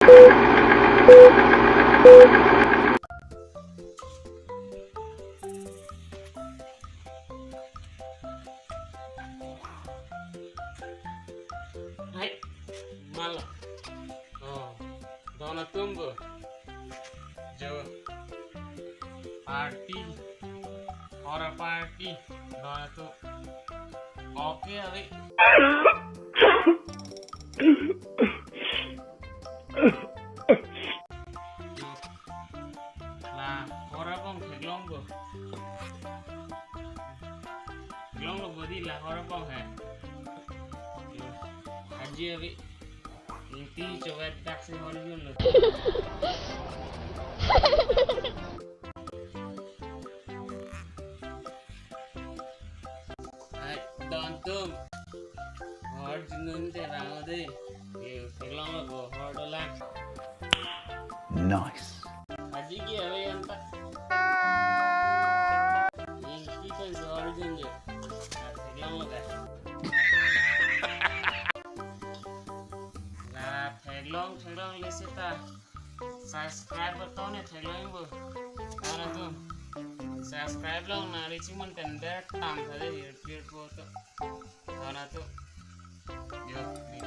Hai, malam. Oh, dona tumbuh. Jo, party, horror party. Dona tuh. Oke, Ali. Nah, horror bong keglong bo. Keglong lo bodi lah horror bong hai. Haji abi. Inti coba taksi horizon lo. Hai, dontum. Hor junun te rango de. Ye keglong lo bo hor dolan. Nice. Haji ki abi anta. Inti kan horizon jo. Keglong lo ga. Thaglong leseta subscribe button ne thaglong bo ana tu subscribe long na ri chimun tender tam thade repeat bo to ana tu yo ni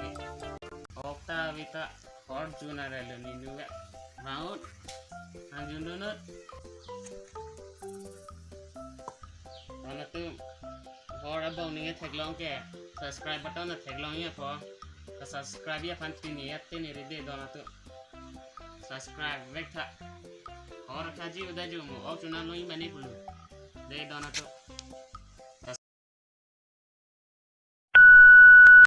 okta vita hot juna relo ni nuga maut anjundunut ana tu hot abong ni thaglong ke subscribe button na thaglong ya po subscribe ya fan tini ya tini ride dona tu subscribe vekta और खाजी उदा जो मो ऑप्शनल नहीं बने पुलु दे दona tu